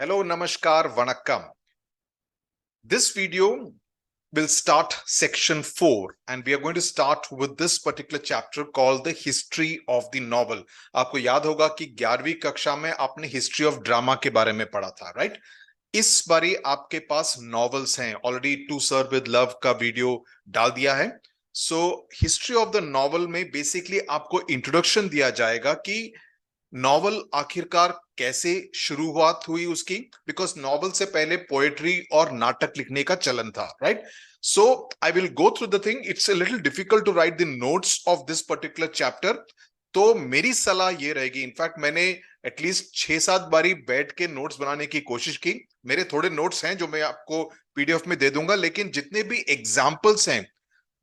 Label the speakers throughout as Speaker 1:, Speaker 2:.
Speaker 1: Hello, Namaskar, Vanakkam. This video will start section 4 and we are going to start with this particular chapter called the history of the novel. आपको याद होगा कि 11वीं कक्षा में आपने हिस्ट्री ऑफ ड्रामा के बारे में पढ़ा था, राइट? इस बारी आपके पास नॉवेल्स हैं, already to sir with love का वीडियो डाल दिया है। So history of the novel में बेसिकली आपको इंट्रोडक्शन दिया जाएगा कि नॉवल आखिरकार कैसे शुरुआत हुई उसकी, बिकॉज नॉवल से पहले पोएट्री और नाटक लिखने का चलन था, right? So I will go through the thing. It's a little difficult to write the notes of this particular chapter, तो मेरी सलाह ये रहेगी, इनफैक्ट मैंने एटलीस्ट 6-7 बारी बैठ के नोट्स बनाने की कोशिश की। मेरे थोड़े नोट्स हैं जो मैं आपको पीडीएफ में दे दूंगा, लेकिन जितने भी एग्जाम्पल्स हैं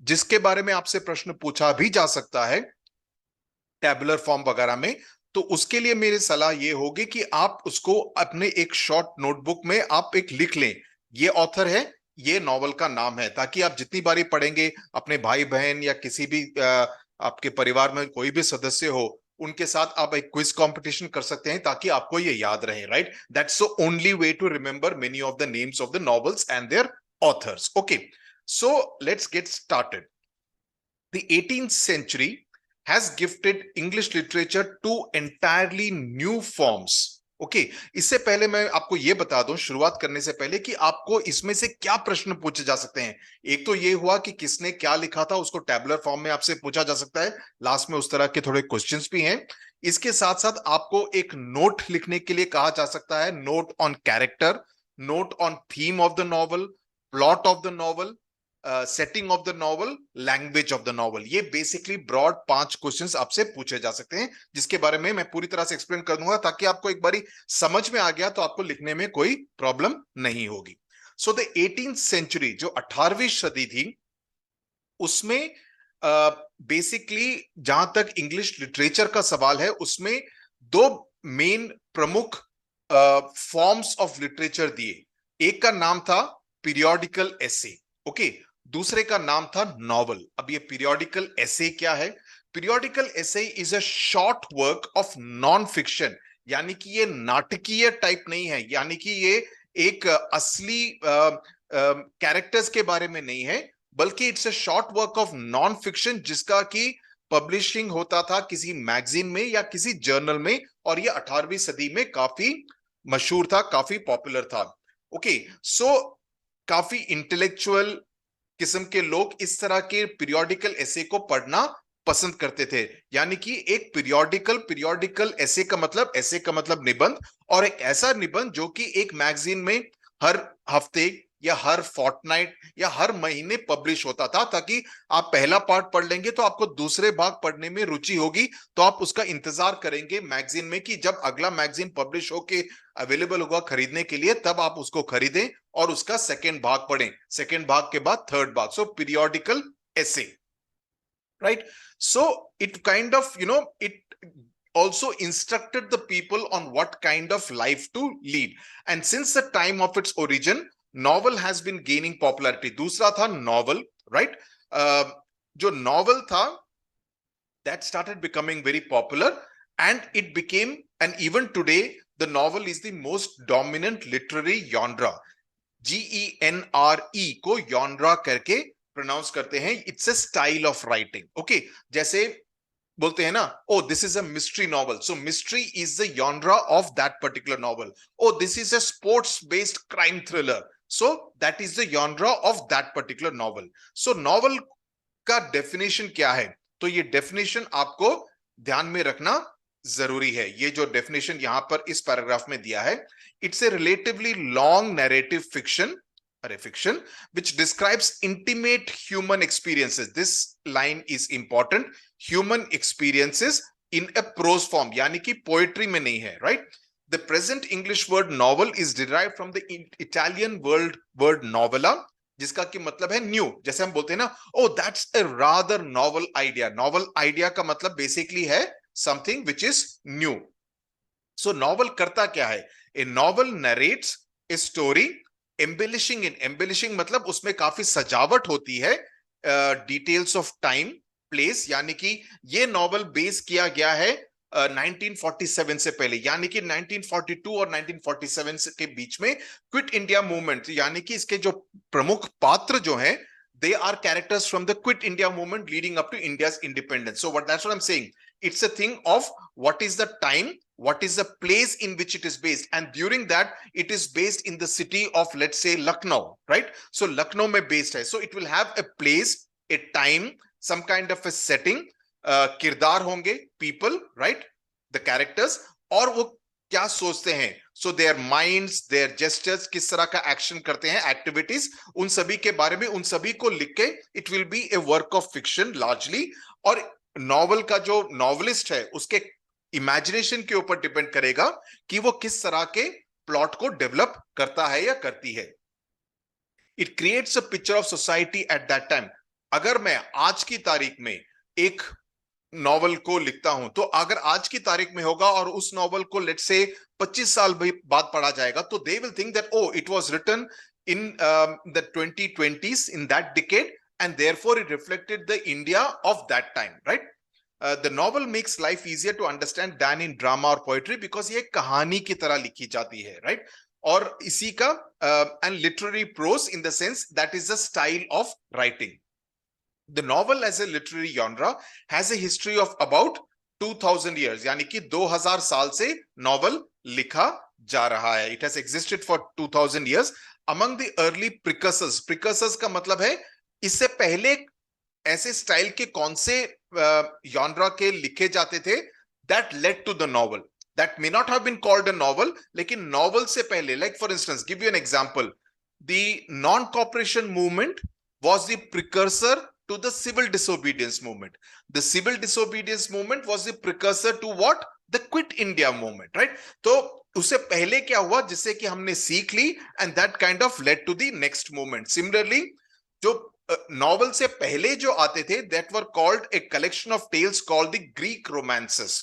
Speaker 1: जिसके बारे में आपसे प्रश्न पूछा भी जा सकता है टैबुलर फॉर्म वगैरह में, तो उसके लिए मेरी सलाह ये होगी कि आप उसको अपने एक शॉर्ट नोटबुक में आप एक लिख लें, ये ऑथर है, ये नॉवल का नाम है, ताकि आप जितनी बारी पढ़ेंगे अपने भाई बहन या किसी भी आपके परिवार में कोई भी सदस्य हो उनके साथ आप एक क्विज कंपटीशन कर सकते हैं ताकि आपको ये याद रहे, right? That's the only way to remember many of the names of the novels and their authors. Okay, so let's get started. The 18th century has gifted English literature two entirely new forms. Okay, इससे पहले मैं आपको यह बता दूं शुरुआत करने से पहले कि आपको इसमें से क्या प्रश्न पूछे जा सकते हैं। एक तो यह हुआ कि किसने क्या लिखा था, उसको टैबुलर फॉर्म में आपसे पूछा जा सकता है। लास्ट में उस तरह के थोड़े क्वेश्चंस भी हैं। इसके साथ साथ आपको एक नोट लिखने के लिए कहा जा सकता है, note on character, note on theme of the novel, plot of the novel, setting of the novel, language of the novel. ये बेसिकली ब्रॉड 5 क्वेश्चंस आपसे पूछे जा सकते हैं, जिसके बारे में मैं पूरी तरह से एक्सप्लेन कर दूंगा ताकि आपको एक बारी समझ में आ गया तो आपको लिखने में कोई प्रॉब्लम नहीं होगी। सो द 18th सेंचुरी, जो 18वीं सदी थी, उसमें बेसिकली जहां तक इंग्लिश लिटरेचर का सवाल है, उसमें 2 मेन प्रमुख फॉर्म्स ऑफ लिटरेचर दिए। एक का नाम था पीरियोडिकल एसे, ओके, दूसरे का नाम था नॉवल। अब ये पीरियोडिकल एसे क्या है? Periodical essay is a short work of non fiction, यानी कि ये नाटकीय टाइप नहीं है, यानी कि ये एक असली कैरेक्टर्स के बारे में नहीं है, बल्कि it's a short work of non fiction जिसका कि पब्लिशिंग होता था किसी मैगजीन में या किसी जर्नल में, और ये 18वीं सदी में काफी मशहूर था, काफी पॉपुलर था। ओके, सो काफी इंटेलेक्चुअल किस्म के लोग इस तरह के पीरियोडिकल एसे को पढ़ना पसंद करते थे। यानी कि एक पीरियोडिकल एसे का मतलब निबंध, और एक ऐसा निबंध जो कि एक मैगजीन में हर हफ्ते या हर फोर्टनाइट या हर महीने पब्लिश होता था, ताकि आप पहला पार्ट पढ़ लेंगे तो आपको दूसरे भाग पढ़ने में रुचि होगी, तो आप उसका इंतजार करेंगे मैगजीन में कि जब अगला मैगजीन पब्लिश होके अवेलेबल होगा खरीदने के लिए, तब आप उसको खरीदें और उसका सेकेंड भाग पढ़ें, सेकेंड भाग के बाद थर्ड भाग। So periodical essay, right? So it kind of, it also instructed the people on what kind of life to lead. And since the time of its origin, novel has been gaining popularity. दूसरा था novel, right? जो novel था, that started becoming very popular and it became, and even today the novel is the most dominant literary genre. GENRE को genre करके pronounce करते हैं। It's a style of writing, okay. जैसे बोलते हैं ना, oh this is a mystery novel, so mystery is the genre of that particular novel. Oh this is a sports based crime thriller, so that is the genre of that particular novel. So novel का definition क्या है? तो ये definition आपको ध्यान में रखना जरूरी है। ये जो डेफिनेशन यहां पर इस पैराग्राफ में दिया है, it's a relatively long narrative fiction, fiction which describes intimate human experiences. This line is important. Human experiences in a prose form, यानी कि पोएट्री में नहीं है, right? The present English word novel is derived from the Italian word novella, जिसका की मतलब है new. जैसे हम बोलते हैं ना, oh that's a rather novel idea. Novel idea का मतलब बेसिकली है something which is new. So novel करता क्या है? A novel narrates a story embellishing in, embellishing मतलब उसमें काफी सजावट होती है, डिटेल्स ऑफ टाइम प्लेस, यानी कि ये नॉवल बेस किया गया है 1947 से पहले, यानी कि 1942 और 1947 के बीच में क्विट इंडिया मूवमेंट, यानी कि इसके जो प्रमुख पात्र जो हैं, they are characters from the quit India movement leading up to India's independence. So that's what I'm saying. It's a thing of what is the time, what is the place in which it is based, and during that it is based in the city of, let's say, Lucknow, right? So Lucknow mein based hai, so it will have a place, a time, some kind of a setting, kirdar honge, people, right, the characters, और वो क्या सोचते हैं, so their minds, their gestures, किस तरह का action करते हैं, एक्टिविटीज, उन सभी के बारे में, उन सभी को लिख के it will B A work of fiction largely. और नॉवल का जो नॉवलिस्ट है उसके इमेजिनेशन के ऊपर डिपेंड करेगा कि वो किस तरह के प्लॉट को डेवलप करता है या करती है। It creates a picture of society at that time. अगर मैं आज की तारीख में एक नॉवल को लिखता हूं, तो अगर आज की तारीख में होगा और उस नॉवल को लेट्स से 25 साल बाद पढ़ा जाएगा, तो they will think that oh it was written in the 2020s, in that decade, and therefore it reflected the India of that time, right? The novel makes life easier to understand than in drama और poetry, because ये कहानी की तरह लिखी जाती है, right? और इसी का end literary prose in the sense that is the style of writing. The novel as a literary genre has a history of about 2000 years, यानी कि 2000 साल से नॉवल लिखा जा रहा है। It has existed for 2000 years. Among the early precursors, precursors का मतलब है इससे पहले ऐसे स्टाइल के कौन से genre के लिखे जाते थे that led to the novel. That may not have been called a novel, लेकिन नॉवल से पहले, like for instance, give you an example, the non-cooperation movement was the precursor to the civil disobedience movement. The civil disobedience movement was the precursor to what? The Quit India movement, right? तो उससे पहले क्या हुआ जिससे कि हमने सीख ली, and that kind of led to the next movement. Similarly, जो नॉवल से पहले जो आते थे, that were called a collection of tales called the Greek romances.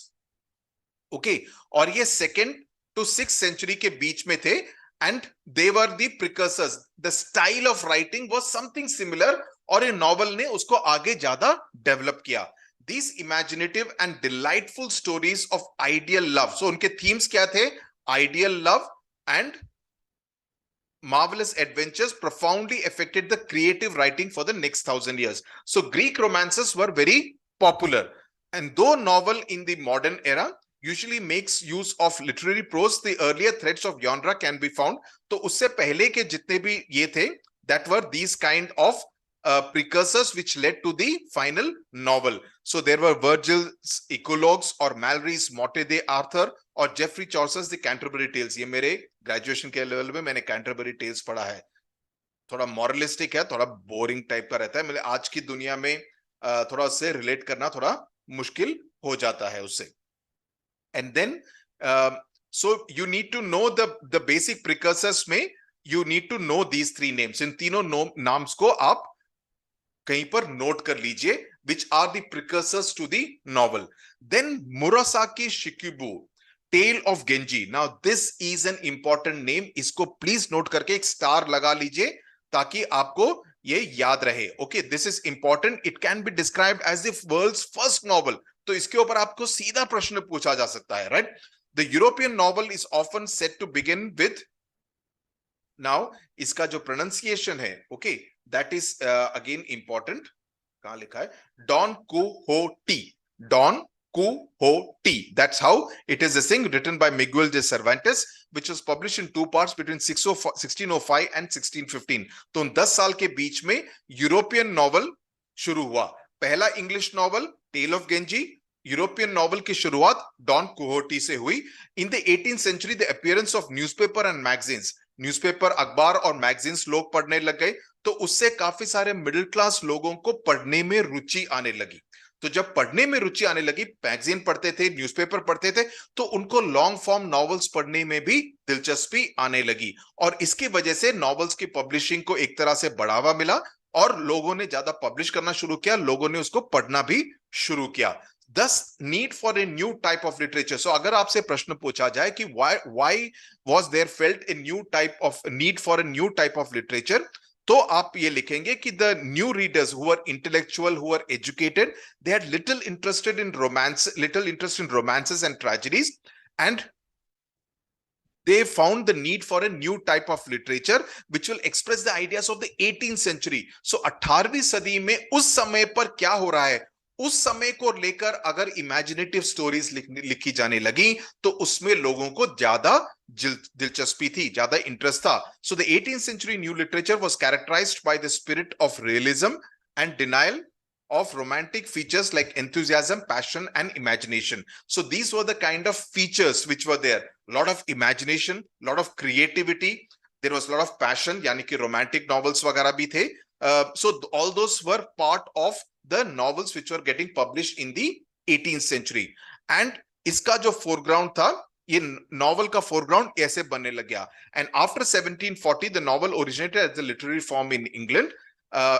Speaker 1: Okay, और ये 2nd to 6th century के बीच में थे, and they were the precursors. The style of writing was something similar, और ये नॉवल ने उसको आगे ज्यादा डेवलप किया। These imaginative and delightful stories of ideal love. So उनके themes क्या थे? Ideal love and marvelous adventures profoundly affected the creative writing for the next 1000 years. So Greek romances were very popular, and though novel in the modern era usually makes use of literary prose, the earlier threads of genre can be found. तो उससे पहले के जितने भी ये थे, that were these kind of precursors which led to the final novel. So there were Virgil's Eclogues or Malory's Morte d'Arthur और Geoffrey Chaucer's The Canterbury Tales. ये मेरे ग्रेजुएशन के लेवल में मैंने कैंटरबरी टेल्स पढ़ा है। थोड़ा मॉरलिस्टिक है, थोड़ा बोरिंग टाइप का रहता है, मतलब आज की दुनिया में थोड़ा उससे रिलेट करना थोड़ा मुश्किल हो जाता है उससे। And then so you need to know the basic precursors में you need to know these 3 names. इन तीनों नाम्स को आप कहीं पर नोट कर लीजिए, which are the precursors to the novel. Then Murasaki Shikibu, Tale of Genji. Now this is an important name. इसको please note करके एक स्टार लगा लीजिए ताकि आपको ये याद रहे. Okay, this is important. It can be described as the world's first novel. तो इसके ऊपर आपको सीधा प्रश्न पूछा जा सकता है, right? The European novel is often said to begin with. Now इसका जो pronunciation है, okay, that is again important. कहां लिखा है? Don Quixote. Don Quixote. That's how it is a thing written by Miguel de Cervantes, which was published in 2 parts between 1605 and 1615. तो उन 10 साल के बीच में यूरोपियन नॉवल शुरू हुआ। पहला English novel Tale of Genji, European novel की शुरुआत डॉन कुहोटी से हुई। In the 18th century the appearance of newspaper and magazines, newspaper, अखबार और मैगजीन्स लोग पढ़ने लग गए, तो उससे काफी सारे मिडिल क्लास लोगों को पढ़ने में रुचि आने लगी। तो जब पढ़ने में रुचि आने लगी, मैगजीन पढ़ते थे, न्यूज़पेपर पढ़ते थे, तो उनको लॉन्ग फॉर्म नॉवेल्स पढ़ने में भी दिलचस्पी आने लगी, और इसकी वजह से नॉवेल्स की पब्लिशिंग को एक तरह से बढ़ावा मिला और लोगों ने ज्यादा पब्लिश करना शुरू किया, लोगों ने उसको पढ़ना भी शुरू किया। Thus, need for a new type of literature. So, अगर आपसे प्रश्न पूछा जाए कि why was there felt a new type of need for a new type of literature? तो आप ये लिखेंगे कि the new readers who are intellectual, who are educated, they had little interest in romances and tragedies, and they found the need for a new type of literature which will express the ideas of the 18th century. So 18वीं सदी में उस समय पर क्या हो रहा है, उस समय को लेकर अगर इमेजिनेटिव स्टोरीज लिखी जाने लगी तो उसमें लोगों को ज्यादा दिलचस्पी थी, ज्यादा इंटरेस्ट था. So the 18th century new literature was characterized by the spirit of realism and denial of romantic features like enthusiasm, passion, and imagination. So these were the kind of features which were there. A lot of imagination, a lot of creativity. There was a lot of passion, यानी कि romantic novels वगैरह भी थे. So all those were part of the novels which were getting published in the 18th century. And इसका जो foreground था, ये novel का foreground ऐसे बनने लग गया. And after 1740, the novel originated as a literary form in England.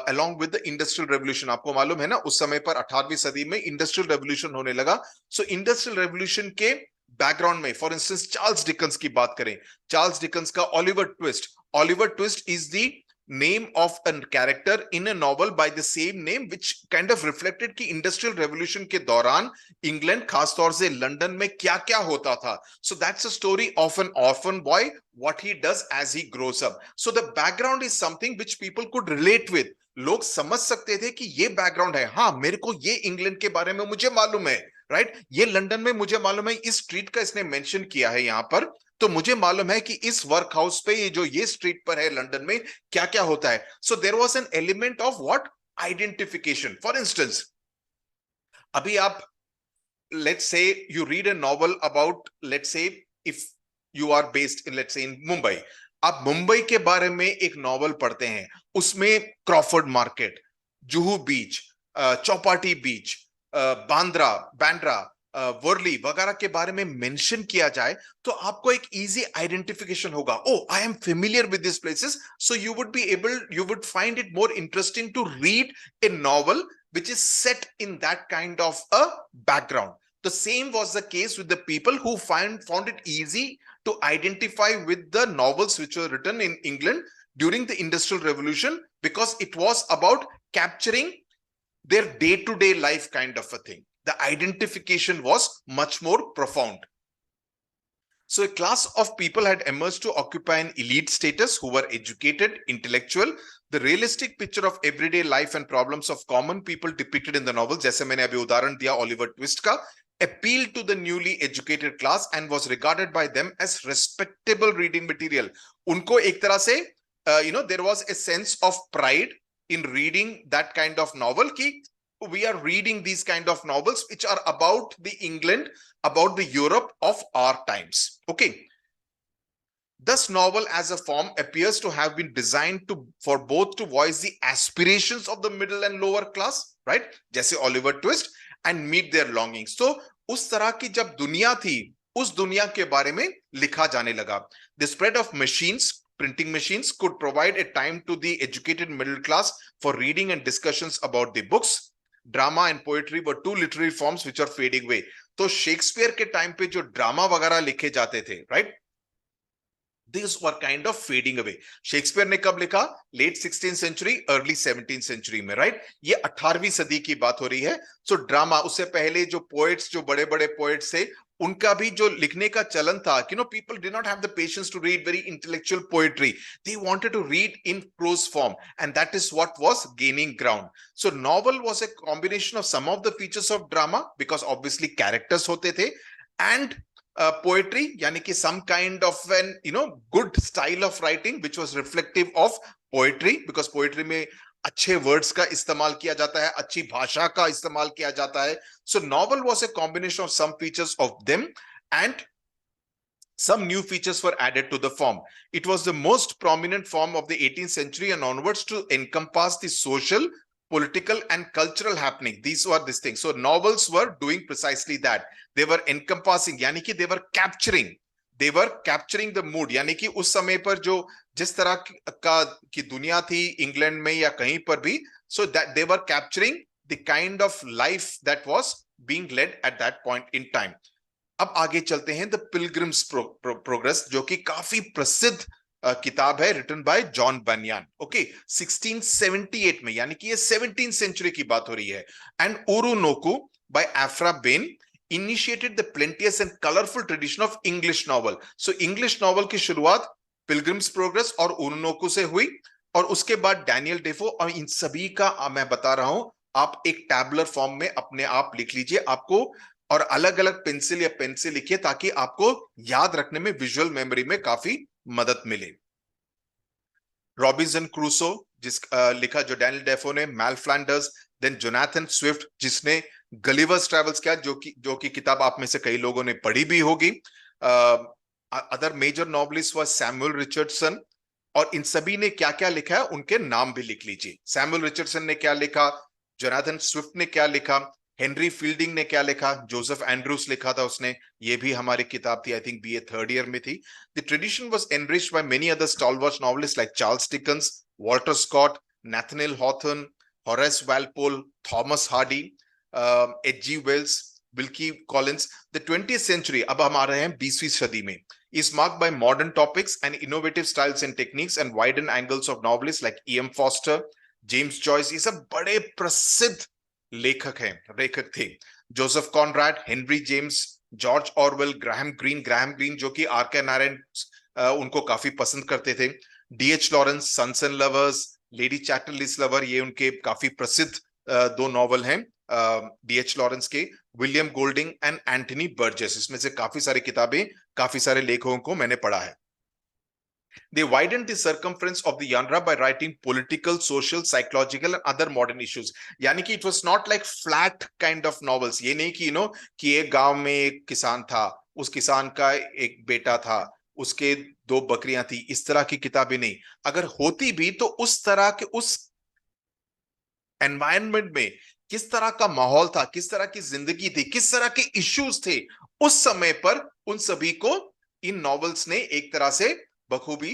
Speaker 1: Along with the industrial revolution. आपको मालूम है ना, उस समय पर 18वीं सदी में इंडस्ट्रियल रेवोल्यूशन होने लगा. सो इंडस्ट्रियल रेवोल्यूशन के बैकग्राउंड में, फॉर इंस्टेंस चार्ल्स डिकन्स की बात करें, चार्ल्स डिकन्स का Oliver twist is the name of a character in a novel by the same name, which kind of reflected कि इंडस्ट्रियल रेवोल्यूशन के दौरान इंग्लैंड, खासतौर से लंदन में क्या क्या होता था. So that's a story of an orphan boy, what he does as he grows up. So the background is something which people could relate with. लोग समझ सकते थे कि ये बैकग्राउंड है, हाँ मेरे को ये इंग्लैंड के बारे में मुझे मालूम है, राइट, ये लंदन में मुझे मालूम है, इस स्ट्रीट का इसने मेंशन किया है यहां पर, तो मुझे मालूम है कि इस वर्क हाउस पे ये स्ट्रीट पर है लंदन में क्या क्या होता है. So there was an element of what, identification. For instance, अभी आप let's say you read a novel about, let's say if you are based in, let's say in Mumbai, आप मुंबई के बारे में एक नॉवल पढ़ते हैं, उसमें क्रॉफर्ड मार्केट, जुहू बीच, चौपाटी बीच, बांद्रा, वर्ली वगैरह के बारे में मेंशन किया जाए, तो आपको एक इजी आइडेंटिफिकेशन होगा. Oh, I am familiar with this places. So you would find it more interesting to read a novel which is set in that kind of a background. The same was the case with the people who found it easy to identify with the novels which were written in England during the Industrial Revolution, because it was about capturing their day-to-day life kind of a thing. The identification was much more profound. So a class of people had emerged to occupy an elite status who were educated, intellectual. The realistic picture of everyday life and problems of common people depicted in the novel, जैसे मैंने अभी उदाहरण दिया Oliver twist का, appealed to the newly educated class and was regarded by them as respectable reading material. उनको एक तरह से there was a sense of pride in reading that kind of novel, कि we are reading these kind of novels which are about the England, about the Europe of our times. Okay. This novel as a form appears to have been designed for both to voice the aspirations of the middle and lower class, right? जैसे Oliver Twist, and meet their longings. So उस तरह की जब दुनिया थी, उस दुनिया के बारे में लिखा जाने लगा. The spread of machines, printing machines, could provide a time to the educated middle class for reading and discussions about the books. Drama and poetry were two literary forms which are fading away. तो Shakespeare के time पे जो drama वगैरह लिखे जाते थे, right, these were kind of fading away. शेक्सपियर ने कब लिखा? Late 16th century, early 17th century में, राइट. ये 18वीं सदी की बात हो रही है. सो ड्रामा, उससे पहले जो पोएट्स, जो बड़े बड़े पोएट्स थे, उनका भी जो लिखने का चलन था, people did not have the patience to read very intellectual poetry. They wanted to read in prose form, and that is what was gaining ground. So novel was a combination of some of the features of drama, because obviously characters होते थे, and poetry, यानी कि some kind of an good style of writing which was reflective of poetry, because poetry में अच्छे words का इस्तेमाल किया जाता है, अच्छी भाषा का इस्तेमाल किया जाता है. So novel was a combination of some features of them, and some new features were added to the form. It was the most prominent form of the 18th century and onwards to encompass the social, political, and cultural happening. These were these things. So novels were doing precisely that. They were encompassing, यानी कि they were capturing the mood. यानी कि उस समय पर जो जिस तरह की दुनिया थी इंग्लैंड में या कहीं पर भी, so that they were capturing the kind of life that was being led at that point in time. अब आगे चलते हैं द पिलग्रिम्स प्रोग्रेस, जो कि काफी प्रसिद्ध किताब है रिटन बाय जॉन बनियान, ओके, 1678 में, यानी कि ये 17th सेंचुरी की बात हो रही है. And Oroonoko by Aphra Behn initiated the plenteous and colorful tradition of English novel. So English novel की शुरुआत Pilgrim's Progress और ओरोनोको से हुई, और उसके बाद डैनियल डेफो, और इन सभी का मैं बता रहा हूं, आप एक टैबुलर फॉर्म में अपने आप लिख लीजिए आपको, और अलग अलग पेंसिल या पेन से लिखिए ताकि आपको याद रखने में, विजुअल मेमोरी में काफी मदद मिले. रॉबिन्सन क्रूसो जिस लिखा जो डैनियल डेफो ने, मैल फ्लैंडर्स, देन जोनाथन स्विफ्ट जिसने गलिवर्स ट्रैवल्स किया, जो कि किताब आप में से कई लोगों ने पढ़ी भी होगी. Other major novelist was Samuel Richardson, और इन सभी ने क्या क्या लिखा है उनके नाम भी लिख लीजिए. सैमुअल रिचर्डसन ने क्या लिखा, जोनाथन स्विफ्ट ने क्या लिखा, हेनरी फील्डिंग ने क्या लिखा, जोसेफ एंड्रूस लिखा था उसने, ये भी हमारी किताब थी, I think BA third year में थी. The tradition was enriched by many other stalwart novelist like Charles Dickens, Walter Scott, Nathaniel Hawthorne, Horace Walpole, Thomas Hardy, H G. Wells, Wilkie Collins. The 20th century, अब हम आ रहे हैं 20वीं सदी में, is marked by modern topics and innovative styles and techniques and widened angles of novelists like E.M. Foster, James Joyce. ये सब बड़े प्रसिद्ध लेखक थे. Joseph Conrad, Henry James, George Orwell, Graham Greene जो कि आर के नारायण उनको काफी पसंद करते थे. D H. Lawrence, Sons and Lovers, Lady Chatterley's Lover, ये उनके काफी प्रसिद्ध दो नॉवल हैं डी.एच. लॉरेंस के. William Golding and Anthony Burgess, इसमें से काफी सारी किताबें, काफी सारे लेखकों को मैंने पढ़ा है. They widened the circumference of the genre by writing political, social, psychological and other modern issues. यानी कि it was not like flat kind of novels. ये नहीं कि कि एक गांव में एक किसान था, उस किसान का एक बेटा था, उसके दो बकरियां थी, इस तरह की किताबें नहीं. अगर होती भी तो उस तरह के, उस एनवायरनमेंट में किस तरह का माहौल था, किस तरह की जिंदगी थी, किस तरह के इश्यूज थे उस समय पर, उन सभी को इन नॉवेल्स ने एक तरह से बखूबी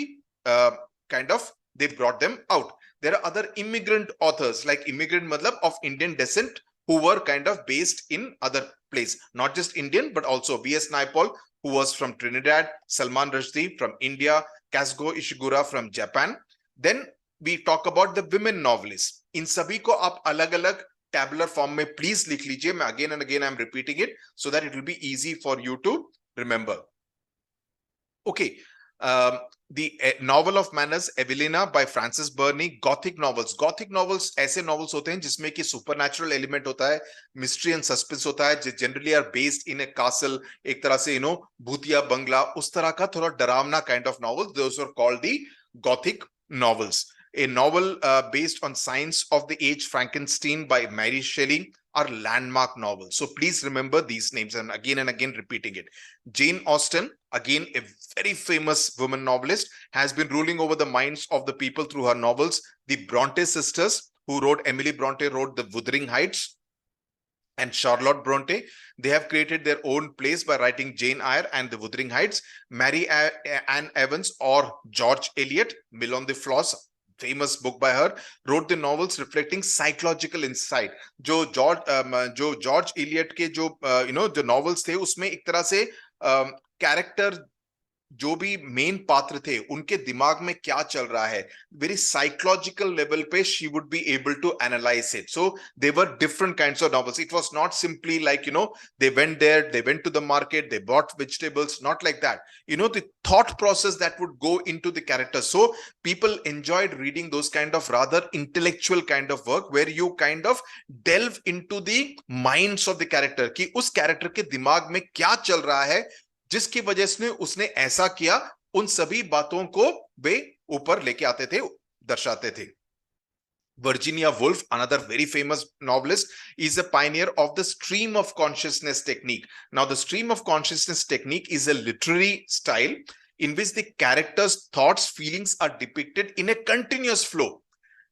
Speaker 1: kind of they brought them out. There are other immigrant authors, like immigrant matlab of Indian descent, who were kind of based in other place, not just Indian but also V.S. Naipaul, who was from Trinidad, Salman Rushdie from India, Kazuo Ishiguro from Japan. Then we talk about the women novelists. इन सभी को आप अलग अलग tabular form में please लिख लीजिए. मैं again and again I'm repeating it so that it will be easy for you to remember. Okay. The novel of manners, Evelina by Frances Burney. Gothic novels ऐसे novels होते हैं जिसमें कि supernatural element होता है, mystery and suspense होता है, जो generally are based in a castle, एक तरह से भूतिया बंगला, उस तरह का थोड़ा डरावना kind of novels. Those are called the Gothic novels. A novel based on Science of the Age, Frankenstein by Mary Shelley are landmark novels. So please remember these names, and again repeating it. Jane Austen, again a very famous woman novelist, has been ruling over the minds of the people through her novels. The Bronte sisters, Emily Bronte wrote The Wuthering Heights, and Charlotte Bronte, they have created their own place by writing Jane Eyre and The Wuthering Heights. Mary Ann Evans or George Eliot, Mill on the Floss, famous book by her, wrote the novels reflecting psychological insight. जो George Eliot के जो जो novels थे, उसमें एक तरह से character, जो भी मेन पात्र थे, उनके दिमाग में क्या चल रहा है, very psychological level पे she would be able to analyze it. So they were different kinds of novels. It was not simply like they went there, they went to the market, they bought vegetables, not like that. The thought process that would go into the characters. So people enjoyed reading those kind of rather intellectual kind of work where you kind of delve into the minds of the character, कि उस character के दिमाग में क्या चल रहा है जिसकी वजह से उसने ऐसा किया. उन सभी बातों को वे ऊपर लेके आते थे, दर्शाते थे. Virginia Woolf, another very famous novelist, is a pioneer of the stream of consciousness technique. Now, the stream of consciousness technique is a literary style in which the characters' thoughts, feelings are depicted in a continuous flow.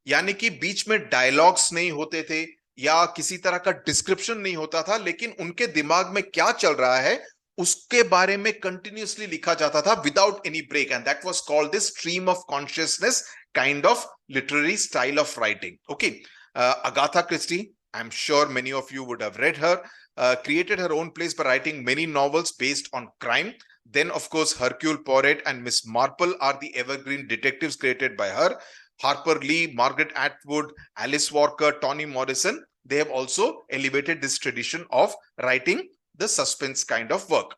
Speaker 1: यानी कि बीच में dialogues नहीं होते थे या किसी तरह का डिस्क्रिप्शन नहीं होता था, लेकिन उनके दिमाग में क्या चल रहा है उसके बारे में कंटिन्यूअसली लिखा जाता था without any break, and that was called the stream of consciousness kind of literary style of writing. Okay. Agatha Christie, I'm sure many of you would have read her, created her own place by writing many novels based on crime. Then, of course, Hercule Poirot and Miss Marple are the evergreen detectives created by her. Harper Lee, Margaret Atwood, Alice Walker, Toni Morrison, they have also elevated this tradition of writing the suspense kind of work.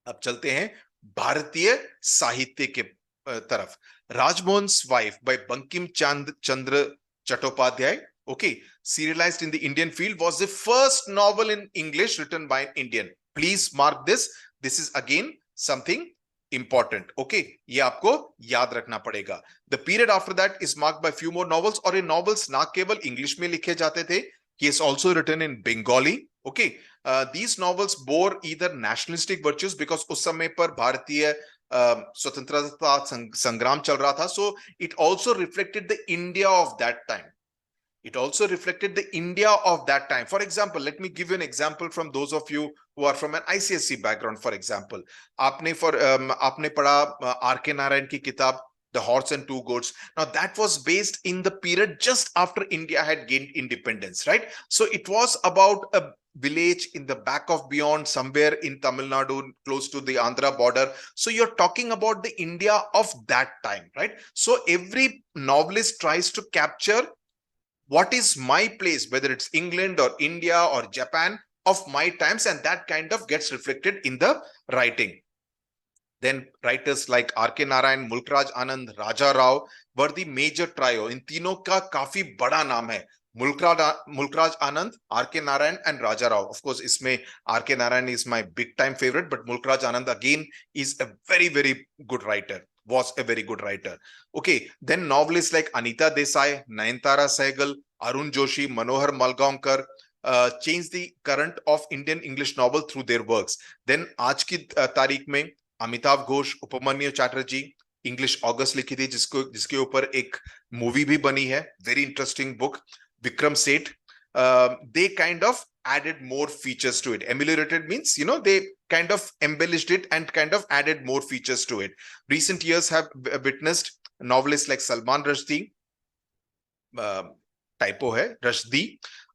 Speaker 1: अब चलते हैं भारतीय साहित्य के तरफ. Rajmohan's Wife by Bankim Chandra Chattopadhyay, okay, serialized in the Indian field, was the first novel in English written by an Indian. Please mark this. This is again something important. Okay, ये आपको याद रखना पड़ेगा. The period after that is marked by few more novels, और ये novels ना केवल English में लिखे जाते थे, he is also written in Bengali. Okay, these novels bore either nationalistic virtues, because उस समय पर भारतीय स्वतंत्रता संग्राम चल रहा था, so it also reflected the India of that time. It also reflected the India of that time. For example, let me give you an example from those of you who are from an ICSE background. For example, आपने पढ़ा R.K. Narayan की किताब The Horse and Two Goats. Now that was based in the period just after India had gained independence, right? So it was about a village in the back of beyond, somewhere in Tamil Nadu, close to the Andhra border. So you're talking about the India of that time, right? So every novelist tries to capture what is my place, whether it's England or India or Japan of my times, and that kind of gets reflected in the writing. Then writers like R.K. Narayan, Mulkraj Anand, Raja Rao were the major trio. In तीनों का काफी बड़ा नाम है. Mulkraj Anand, R.K. Narayan and Raja Rao. Of course, इसमें R.K. Narayan is my big time favorite, but Mulkraj Anand again is a very, very good writer. Was a very good writer. Okay, then novelists like Anita Desai, Nayantara Sehgal, Arun Joshi, Manohar Malgaonkar changed the current of Indian English novel through their works. Then आज की तारीख में Amitabh Ghosh, Upmanyu Chatterjee, English August लिखी थी, जिसके ऊपर एक movie भी बनी है, very interesting book. Vikram Seth, they kind of added more features to it. Ameliorated means, you know, they kind of embellished it and kind of added more features to it. Recent years have witnessed novelists like Salman Rushdie, typo है, रश्दी,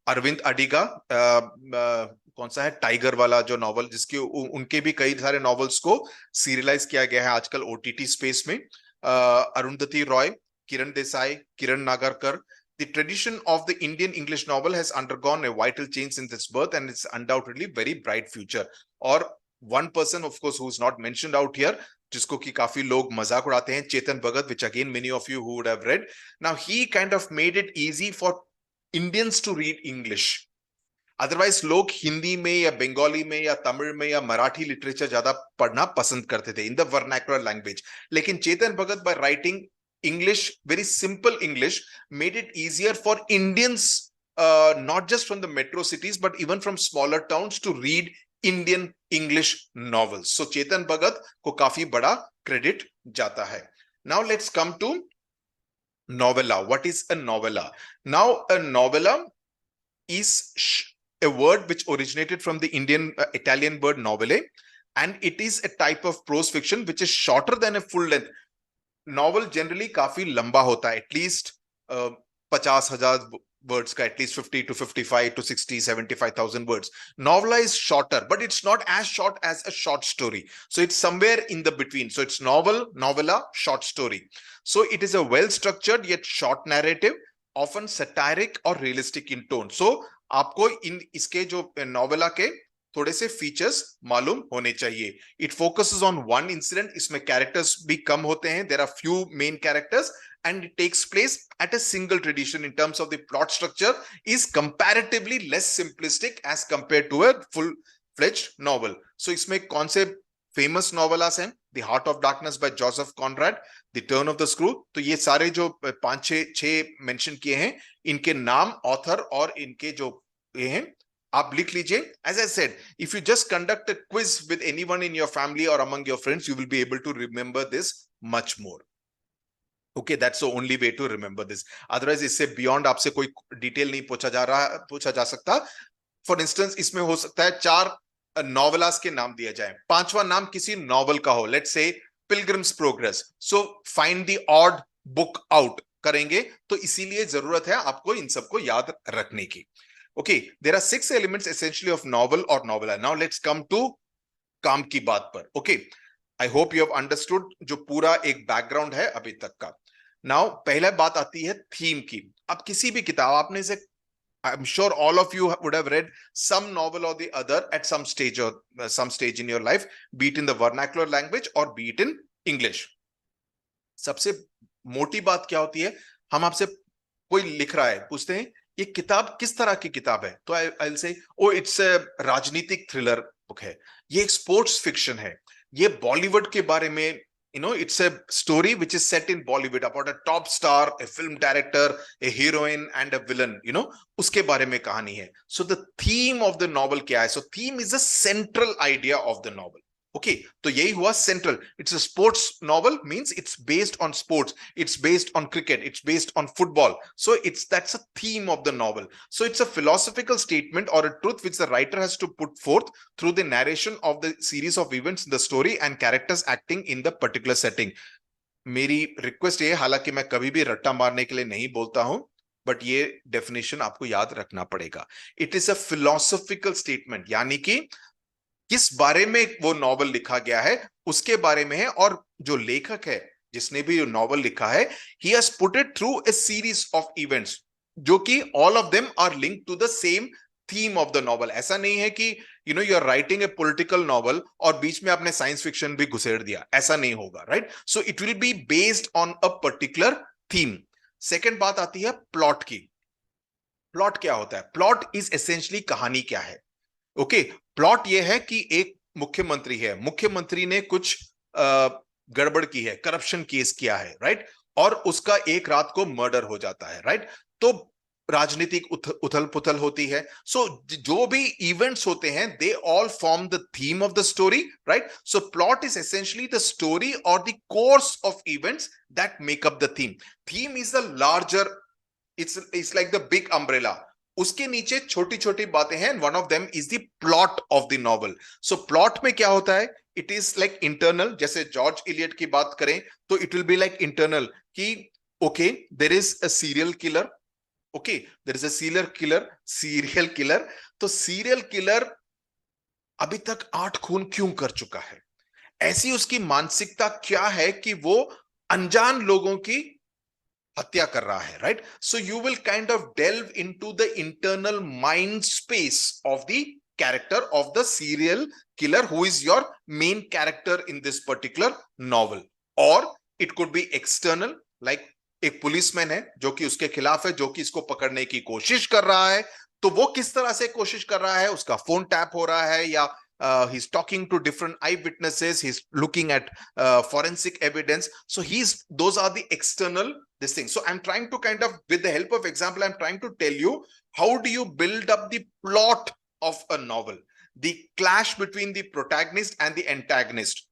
Speaker 1: अरविंद अडिगा, कौन सा है, tiger वाला जो novel, जिसके उनके भी कई सारे नॉवेल्स को सीरियलाइज किया गया है आजकल ओटीटी स्पेस में. Arundhati Roy, Kiran Desai, Kiran Nagarkar. The tradition of the Indian English novel has undergone a vital change since its birth, and it's undoubtedly very bright future. और one person, of course, who's not mentioned out here, जिसको कि काफी लोग मजाक उड़ाते हैं, Chetan Bhagat, which again many of you who would have read. Now he kind of made it easy for Indians to read English. Otherwise लोग हिंदी में या बंगाली में या तमिल में या मराठी लिटरेचर ज्यादा पढ़ना पसंद करते थे इन द वर्नाकुलर लैंग्वेज. लेकिन Chetan Bhagat, by writing English, very simple English, made it easier for Indians, not just from the metro cities, but even from smaller towns, to read Indian English novels. So Chetan Bhagat को काफी बड़ा credit जाता है. Now let's come to novella. What is a novella? Now a novella is a word which originated from the Italian word novelle, and it is a type of prose fiction which is shorter than a full length. Novel generally काफी लंबा होता है, at least 50,000 words का, at least 50 to 55 to 60, 75,000 words. Novella is shorter, but it's not as short as a short story. So it's somewhere in the between. So it's novel, novella, short story. So it is a well-structured yet short narrative, often satiric or realistic in tone. So आपको इन इसके जो novella के थोड़े से features मालूम होने चाहिए. It focuses on one incident. इसमें कैरेक्टर्स भी कम होते हैं. There are few main characters and it takes place at a single tradition. In terms of the plot structure is comparatively less simplistic as compare to a full fledged novel. So इसमें कौन से famous novellas हैं? The heart of darkness by Joseph Conrad, the turn of the screw. तो ये सारे जो 5-6 mention किए हैं, इनके नाम, ऑथर और इनके जो ये हैं आप लिख लीजिए. As I said, if you just conduct a quiz with anyone in your family or among your friends, you will be able to remember this much more. Okay, that's the only way to remember this. Otherwise, इससे beyond आपसे कोई detail नहीं पूछा जा सकता. For instance, इसमें हो सकता है 4 नॉवेलास के नाम दिया जाए, 5वां नाम किसी नॉवल का हो. Let's say Pilgrim's Progress. So find the odd book out करेंगे. तो इसीलिए जरूरत है आपको इन सबको याद रखने की. Okay, there are 6 elements essentially of novel or novella. Now let's come to काम की बात पर। Okay, I hope you have understood जो पूरा एक बैकग्राउंड है अभी तक का। नाउ पहला बात आती है थीम की। अब किसी भी किताब आपने से, I'm sure all of you would have read some novel or the other at some stage or some stage in your life, be it in the vernacular language or be it in English. सबसे मोटी बात क्या होती है, हम आपसे कोई लिख रहा है, पूछते हैं ये किताब किस तरह की किताब है, तो I will say oh it's a राजनीतिक थ्रिलर बुक है, ये एक स्पोर्ट्स फिक्शन है, ये बॉलीवुड के बारे में, it's a story which is set in Bollywood about a top star, a film director, a heroine and a villain, उसके बारे में कहानी है. So the theme of the novel क्या है? So theme is the central idea of the novel. Okay, तो यही हुआ central. It's a sports novel, means it's based on sports, it's based on cricket, it's based on football. So it's that's a theme of the novel. So it's a philosophical statement और a truth which the writer has to put forth through the narration of the series of events in the story and characters acting in the particular setting. मेरी request ये, हालांकि मैं कभी भी रट्टा मारने के लिए नहीं बोलता हूं, बट ये डेफिनेशन आपको याद रखना पड़ेगा. It is a philosophical statement, यानी कि किस बारे में वो नॉवल लिखा गया है उसके बारे में है. और जो लेखक है जिसने भी ये नॉवल लिखा है, he has put it through a series of events जो कि all of them are linked to the same theme of the novel. ऐसा नहीं है कि you are writing a political novel और बीच में आपने साइंस फिक्शन भी घुसेड़ दिया, ऐसा नहीं होगा, right. So it will be based on a particular theme. Second बात आती है प्लॉट की. प्लॉट क्या होता है? प्लॉट इज एसेंशियली कहानी क्या है. ओके, प्लॉट यह है कि एक मुख्यमंत्री है, मुख्यमंत्री ने कुछ गड़बड़ की है, करप्शन केस किया है, राइट, और उसका एक रात को मर्डर हो जाता है, राइट. तो राजनीतिक उथल पुथल होती है. सो जो भी इवेंट्स होते हैं, they all form the theme of the story, right. So plot is essentially the story और the course of events that make up the theme. Theme is the larger, it's like the big umbrella. उसके नीचे छोटी छोटी बातें हैं. One of them is the plot of the novel. So plot में क्या होता है? It is like internal. जैसे जॉर्ज इलियट की बात करें तो it will be like internal कि okay, there is a serial killer. Okay, there is a serial killer. तो सीरियल किलर अभी तक 8 खून क्यों कर चुका है? ऐसी उसकी मानसिकता क्या है कि वो अनजान लोगों की हत्या कर रहा है, right. So you will kind of delve into the internal mind space of the character of the serial killer who is your main character in this particular novel. और it could be external, like एक policeman है जो कि उसके खिलाफ है, जो कि इसको पकड़ने की कोशिश कर रहा है. तो वो किस तरह से कोशिश कर रहा है? उसका फोन टैप हो रहा है, या he's talking to different eyewitnesses, he's looking at forensic evidence. So those are the external this thing. So I'm trying to kind of, with the help of example, I'm trying to tell you how do you build up the plot of a novel, the clash between the protagonist and the antagonist.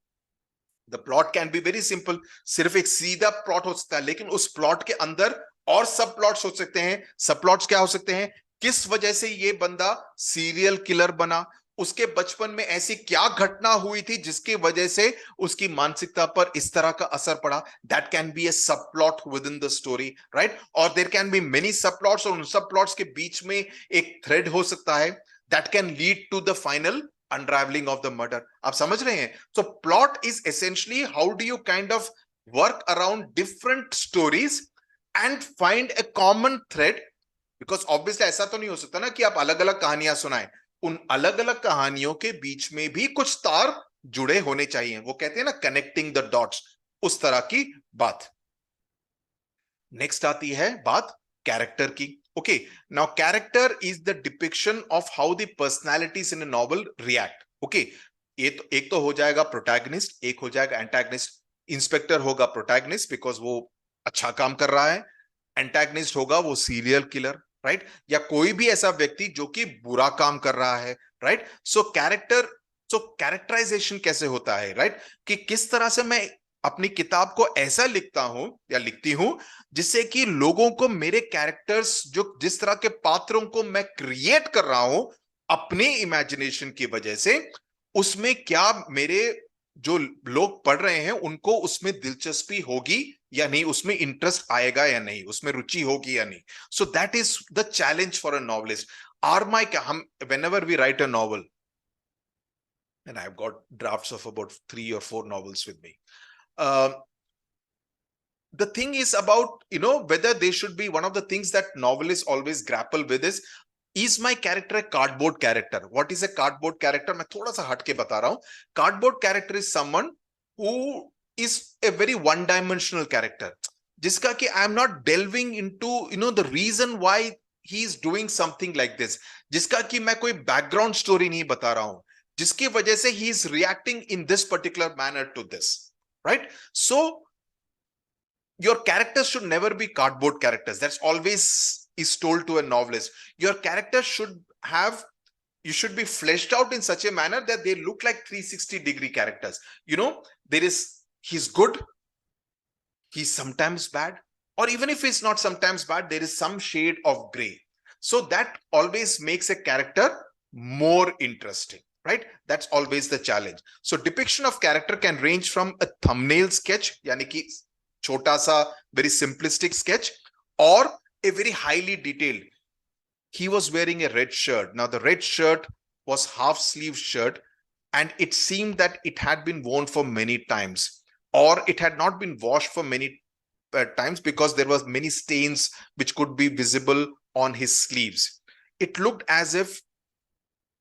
Speaker 1: The plot can be very simple, सिर्फ एक सीधा plot हो सकता है, लेकिन उस plot के अंदर और सब प्लॉट्स हो सकते हैं. सब प्लॉट्स क्या हो सकते हैं? किस वजह से ये बंदा सीरियल किलर बना, उसके बचपन में ऐसी क्या घटना हुई थी जिसकी वजह से उसकी मानसिकता पर इस तरह का असर पड़ा. दैट कैन बी ए सब plot with in the story, right. और देयर कैन बी मेनी सब प्लॉट्स, और उन सब प्लॉट्स के बीच में एक थ्रेड हो सकता है that can lead to the final unraveling of the murder. आप समझ रहे हैं? So plot is essentially how do you kind of work around different stories and find a common thread, because obviously ऐसा तो नहीं हो सकता ना कि आप अलग अलग कहानियां सुनाएं. उन अलग अलग कहानियों के बीच में भी कुछ तार जुड़े होने चाहिए. वो कहते हैं ना कनेक्टिंग द डॉट्स, उस तरह की बात. नेक्स्ट आती है बात कैरेक्टर की. Okay, now character is the depiction of how the personalities in a novel react. Okay, एक तो हो जाएगा प्रोटैगनिस्ट, एक हो जाएगा एंटैगनिस्ट. इंस्पेक्टर होगा प्रोटैगनिस्ट बिकॉज वो अच्छा काम कर रहा है. एंटैगनिस्ट होगा वो सीरियल किलर, राइट, या कोई भी ऐसा व्यक्ति जो कि बुरा काम कर रहा है, राइट. सो कैरेक्टराइजेशन कैसे होता है, राइट, कि किस तरह से मैं अपनी किताब को ऐसा लिखता हूं या लिखती हूं जिससे कि लोगों को मेरे कैरेक्टर्स, जो जिस तरह के पात्रों को मैं क्रिएट कर रहा हूं अपने इमेजिनेशन की वजह से, उसमें क्या मेरे जो लोग पढ़ रहे हैं उनको उसमें दिलचस्पी होगी या नहीं, उसमें इंटरेस्ट आएगा या नहीं, उसमें रुचि होगी या नहीं. So that is the challenge for a novelist. हम whenever we write a novel, and I've got drafts of about 3 or 4 novels with me. Um, the thing is about, whether they should be, one of the things that novelists always grapple with is my character a cardboard character? What is a cardboard character? मैं थोड़ा सा हट के बता रहा हूँ. Cardboard character is someone who is a very one dimensional character, जिसका कि I am not delving into the reason why he is doing something like this, जिसका कि मैं कोई background story नहीं बता रहा हूँ, जिसकी वजह से he is reacting in this particular manner to this, right? So your characters should never be cardboard characters. That's always is told to a novelist. Your character should have, you should be fleshed out in such a manner that they look like 360-degree characters. He's good, he's sometimes bad, or even if he's not sometimes bad, there is some shade of gray. So that always makes a character more interesting, right? That's always the challenge. So depiction of character can range from a thumbnail sketch, yani ki chota sa, very simplistic sketch, or a very highly detailed. He was wearing a red shirt. Now the red shirt was half sleeve shirt, and it seemed that it had been worn for many times, or it had not been washed for many times, because there was many stains which could be visible on his sleeves. It looked as if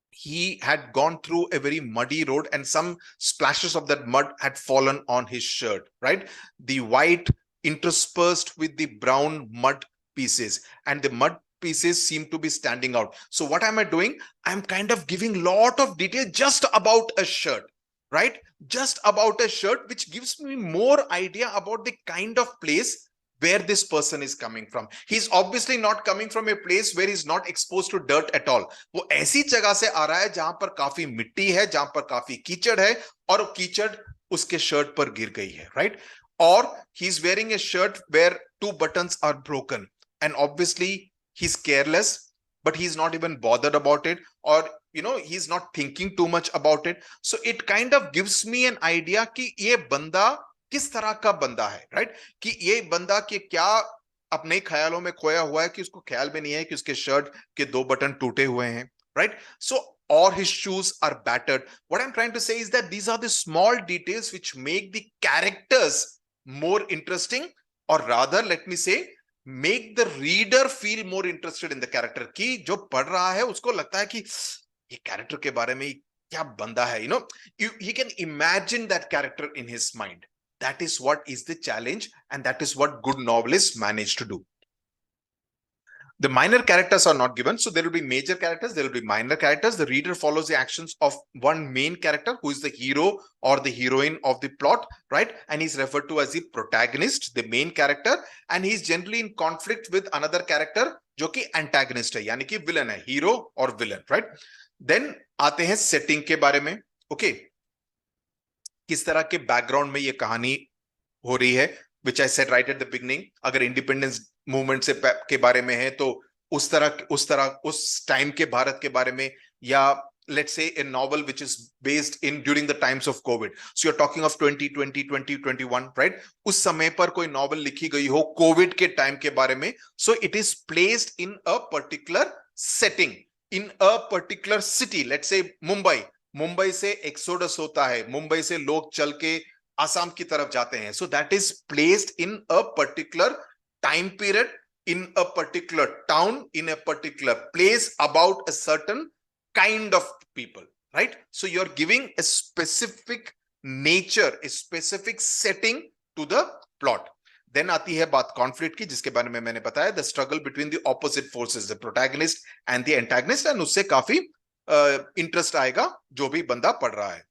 Speaker 1: he had gone through a very muddy road and some splashes of that mud had fallen on his shirt, right? The white interspersed with the brown mud pieces, and the mud pieces seem to be standing out. So what am I doing? I'm kind of giving lot of detail just about a shirt, right? Just about a shirt, which gives me more idea about the kind of place where this person is coming from. He's obviously not coming from a place where he's not exposed to dirt at all. वो ऐसी जगह से आ रहा है जहां पर काफी मिट्टी है, जहां पर काफी कीचड़ है, और कीचड़ उसके शर्ट पर गिर गई है, right? Or he's wearing a shirt where 2 buttons are broken, and obviously he's careless, but he's not even bothered about it, or he's not thinking too much about it. So it kind of gives me an idea कि ये बंदा किस तरह का बंदा है, right? कि ये बंदा के क्या अपने ख्यालों में खोया हुआ है, कि उसको ख्याल में नहीं है कि उसके शर्ट के 2 बटन टूटे हुए हैं, right? So or his shoes are battered. What I'm trying to say is that these are the small details which make the characters more interesting, or rather, let me say, make the reader feel more interested in the character. कि जो पढ़ रहा है उसको लगता है कि ये character के बारे में क्या बंदा है, he can imagine that character in his mind. That is what is the challenge, and that is what good novelists manage to do. The minor characters are not given, so there will be major characters, there will be minor characters. The reader follows the actions of one main character who is the hero or the heroine of the plot, right? And he's referred to as the protagonist, the main character, and he's generally in conflict with another character जो कि antagonist है, यानी कि villain है, hero और villain, right? Then आते हैं setting के बारे में, okay? किस तरह के बैकग्राउंड में ये कहानी हो रही है, which I said right at the beginning. अगर इंडिपेंडेंस मूवमेंट से के बारे में है तो उस टाइम के भारत के बारे में, या let's say a novel which is based in during the times of COVID. So you're talking of 2020, 2021, right? उस समय पर कोई नॉवल लिखी गई हो कोविड के टाइम के बारे में. So it is placed in a particular setting, in a particular city. Let's say Mumbai से एक्सोडस होता है, मुंबई से लोग चल के आसाम की तरफ जाते हैं. So that is placed in a particular time period, in a particular town, in a particular place, about a certain kind of people, right? So you're giving a specific nature, a specific setting to the plot. Then आती है बात conflict की, जिसके बारे में मैंने बताया, the struggle between the opposite forces, the protagonist and the antagonist, and उससे काफी इंटरेस्ट आएगा जो भी बंदा पढ़ रहा है.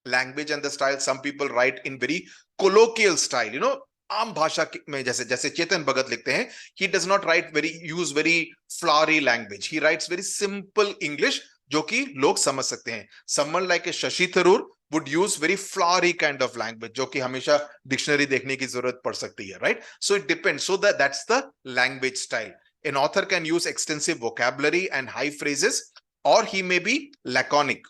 Speaker 1: Language and the style, some people write in very colloquial style, आम भाषा में, जैसे चेतन भगत लिखते हैं, he does not use very flowery language. He writes very simple English जो कि लोग समझ सकते हैं. Someone like a Shashi Tharoor would use very flowery kind of language जो कि हमेशा डिक्शनरी देखने की जरूरत पड़ सकती है, right? So it depends. So that's the language style. An author can use extensive vocabulary and high phrases, or he may be laconic.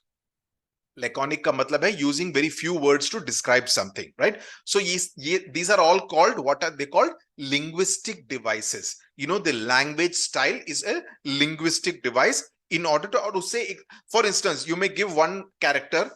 Speaker 1: Laconic का मतलब है using very few words to describe something, right? So these are all called, what are they called? Linguistic devices. The language style is a linguistic device in order to, और उससे, for instance, you may give one character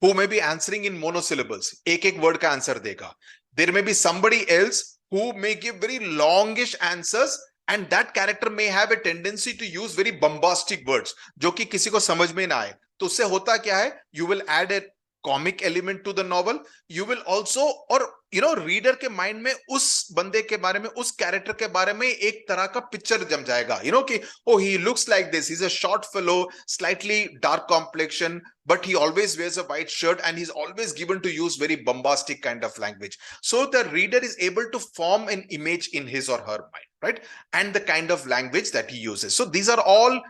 Speaker 1: who may be answering in monosyllables, एक word का answer देगा. There may be somebody else who may give very longish answers, and that character may have a tendency to use very bombastic words जो कि किसी को समझ में ना आए. तो उससे होता क्या है, you will add a comic element to the novel. You will also, और रीडर के माइंड में उस बंदे के बारे में, उस कैरेक्टर के बारे में एक तरह का पिक्चर जम जाएगा, कि oh, he looks like this, he's a short fellow, slightly dark complexion, but he always wears a white shirt and he's always given to use very bombastic kind of language. So the reader is able to form an image in his or her mind, right? And the kind of language that he uses. So these are all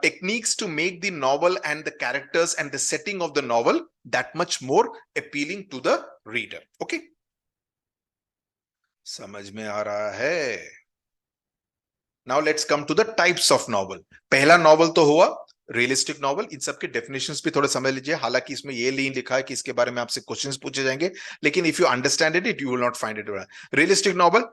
Speaker 1: techniques to make the novel and the characters and the setting of the novel that much more appealing to the reader. Okay? समझ में आ रहा है? Now let's come to the types of novel. पहला novel तो हुआ realistic novel. इन सब के definitions भी थोड़े समझ लीजिए. हालांकि इसमें ये नहीं लिखा है कि इसके बारे में आपसे क्वेश्चंस पूछे जाएंगे, लेकिन if you understand it you will not find it. Realistic novel,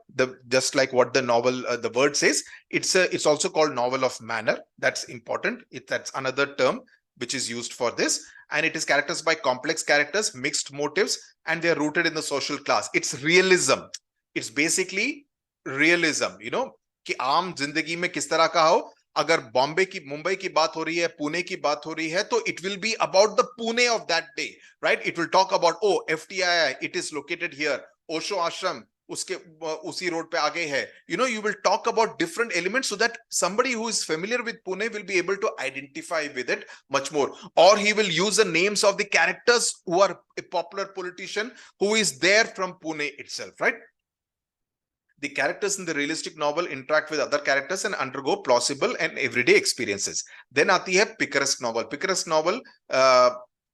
Speaker 1: just like what the novel the word says, it's also called novel of manner. That's important. That's another term which is used for this, and it is characterized by complex characters, mixed motives, and they are rooted in the social class. It's realism. It's basically realism, कि आम जिंदगी में किस तरह का हो. अगर बॉम्बे की, मुंबई की बात हो रही है, पुणे की बात हो रही है, तो it will be about the Pune of that day, right? It will talk about FTII, it is located here, Osho आश्रम उसके उसी रोड पे आगे है. You will talk about different elements so that somebody who is familiar with Pune will be able to identify with it much more. Or he will use the names of the characters who are a popular politician who is there from Pune itself, right? The characters in the realistic novel interact with other characters and undergo plausible and everyday experiences. Then aati hai picaresque novel. Picaresque novel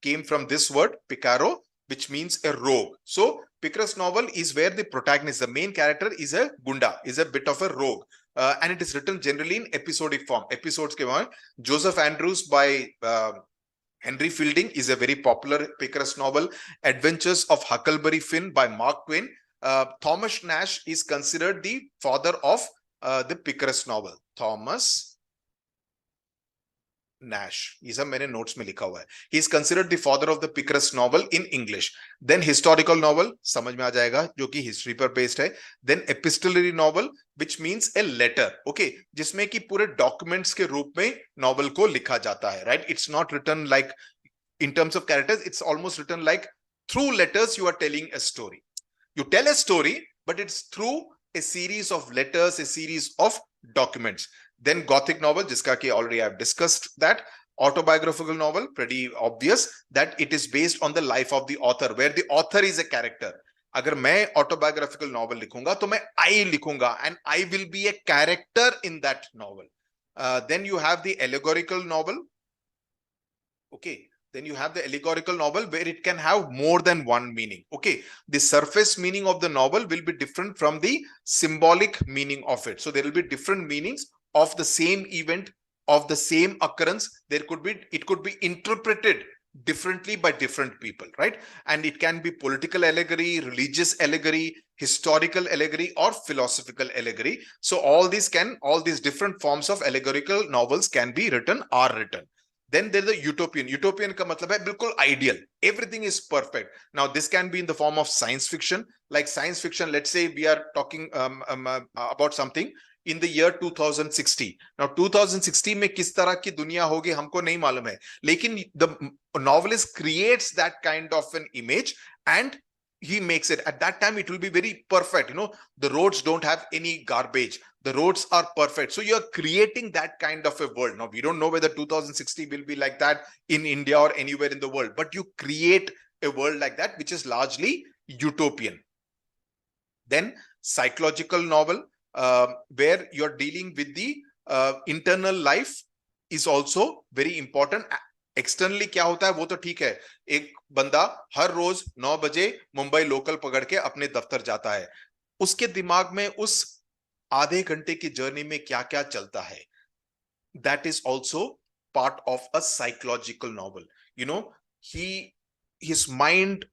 Speaker 1: came from this word picaro, which means a rogue. So picaresque novel is where the protagonist, the main character, is a gunda, is a bit of a rogue. And it is written generally in episodic form. Episodes ke baad. Joseph Andrews by Henry Fielding is a very popular picaresque novel. Adventures of Huckleberry Finn by Mark Twain. Thomas Nash is considered the father of the picaresque novel. Thomas Nash. ये सब मैंने notes में लिखा हुआ है. He is considered the father of the picaresque novel in English. Then historical novel, समझ में आ जाएगा, जो कि history पर based है. Then epistolary novel, which means a letter. Okay, जिसमें कि पूरे documents के रूप में novel को लिखा जाता है, right? It's not written like in terms of characters. It's almost written like through letters you are telling a story. You tell a story, but it's through a series of letters, a series of documents. Then Gothic novel, jiska ki already I've discussed that. Autobiographical novel, pretty obvious that it is based on the life of the author, where the author is a character. अगर मैं autobiographical novel लिखूंगा तो मैं I लिखूंगा and I will be a character in that novel. Then you have the allegorical novel. Okay. Then you have the allegorical novel where it can have more than one meaning. Okay, the surface meaning of the novel will be different from the symbolic meaning of it. So there will be different meanings of the same event, of the same occurrence. It could be interpreted differently by different people, right? And it can be political allegory, religious allegory, historical allegory, or philosophical allegory. So all these different forms of allegorical novels can be written, are written. Then there's the utopian. Utopian ka matlab hai bilkul ideal. Everything is perfect. Now this can be in the form of science fiction. Like science fiction, let's say we are talking about something in the year 2060. Now 2060 में किस तरह की दुनिया होगी हमको नहीं मालूम है. लेकिन the novelist creates that kind of an image and he makes it. At that time, it will be very perfect. The roads don't have any garbage. The roads are perfect. So you're creating that kind of a world. Now, we don't know whether 2060 will be like that in India or anywhere in the world, but you create a world like that, which is largely utopian. Then psychological novel, where you're dealing with the internal life is also very important. Externally क्या होता है वो तो ठीक है. एक बंदा हर रोज 9 बजे मुंबई लोकल पकड़ के अपने दफ्तर जाता है. उसके दिमाग में उस आधे घंटे की जर्नी में क्या क्या चलता है. That is also part of a psychological novel. his mind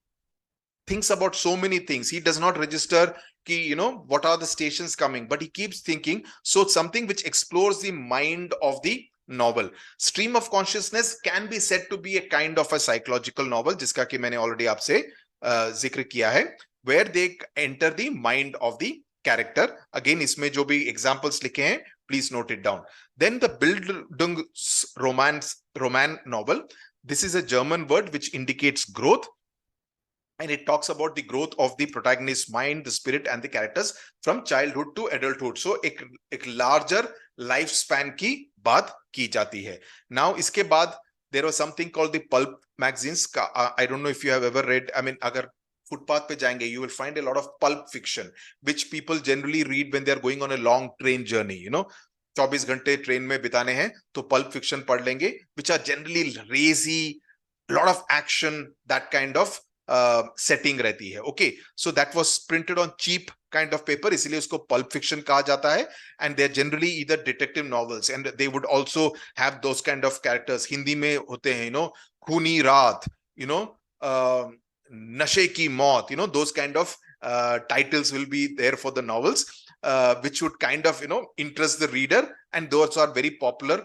Speaker 1: thinks about so many things. He does not register ki, what are the stations coming, but he keeps thinking. So it's something which explores the mind of the novel. Stream of consciousness can be said to be a kind of a psychological novel, जिसका कि मैंने already आपसे जिक्र किया है, where they enter the mind of the character. Again, इसमें जो भी examples लिखे हैं, please note it down. Then the Bildungsroman novel. This is a German word which indicates growth. And it talks about the growth of the protagonist's mind, the spirit, and the characters from childhood to adulthood. So एक larger lifespan की बात की जाती है. Now इसके बाद there was something called the pulp magazines. I don't know if you have ever read. I mean, अगर footpath पे जाएंगे, you will find a lot of pulp fiction which people generally read when they are going on a long train journey. 24 घंटे train में बिताने हैं तो pulp fiction पढ़ लेंगे, which are generally racy, lot of action, that kind of setting रहती है. Okay, so that was printed on cheap kind of paper, इसलिए उसको पल्प फिक्शन कहा जाता है. And they are generally either detective novels and they would also have those kind of characters. Hindi में होते हैं खूनी रात, नशे की मौत, those kind of titles will be there for the novels, which would kind of interest the reader, and those are very popular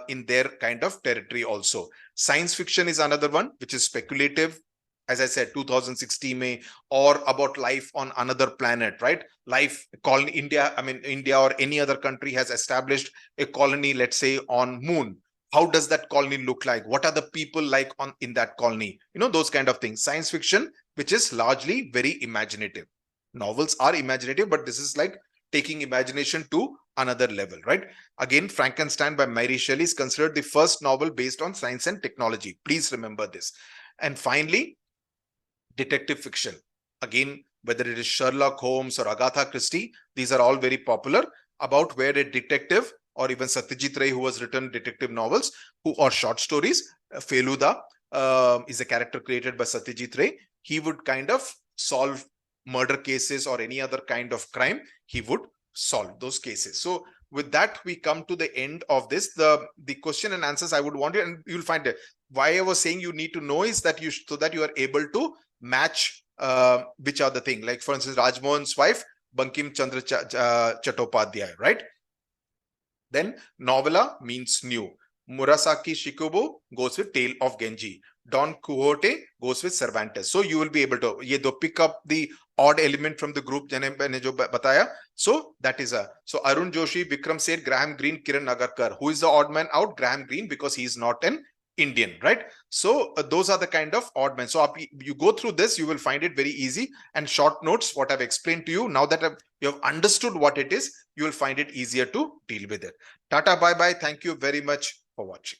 Speaker 1: in their kind of territory also. Science fiction is another one which is speculative, as I said, 2060 mein, or about life on another planet, right? Life colony, India or any other country has established a colony, let's say on moon. How does that colony look like? What are the people like in that colony? Those kind of things. Science fiction, which is largely very imaginative. Novels are imaginative, but this is like taking imagination to another level, right? Again, Frankenstein by Mary Shelley is considered the first novel based on science and technology. Please remember this. And finally, detective fiction. Again, whether it is Sherlock Holmes or Agatha Christie, these are all very popular, about where a detective, or even Satyajit Ray, who has written detective novels or short stories. Feluda is a character created by Satyajit Ray. He would kind of solve murder cases or any other kind of crime. He would solve those cases. So with that, we come to the end of this. The question and answers I would want you, and you'll find it. Why I was saying you need to know is that so that you are able to match which are the thing. Like for instance, Rajmohan's wife, Bankim Chandra Chattopadhyay, right? Then novella means new. Murasaki Shikibu goes with Tale of Genji. Don Quixote goes with Cervantes. So you will be able to pick up the odd element from the group मैंने जो बताया. So that is so Arun Joshi, Vikram Seth, Graham Greene, Kiran Nagarkar. Who is the odd man out? Graham Greene, because he is not an Indian, right? So those are the kind of odd men. So you go through this, you will find it very easy, and short notes, what I've explained to you. Now that you have understood what it is, you will find it easier to deal with it. Tata, bye bye. Thank you very much for watching.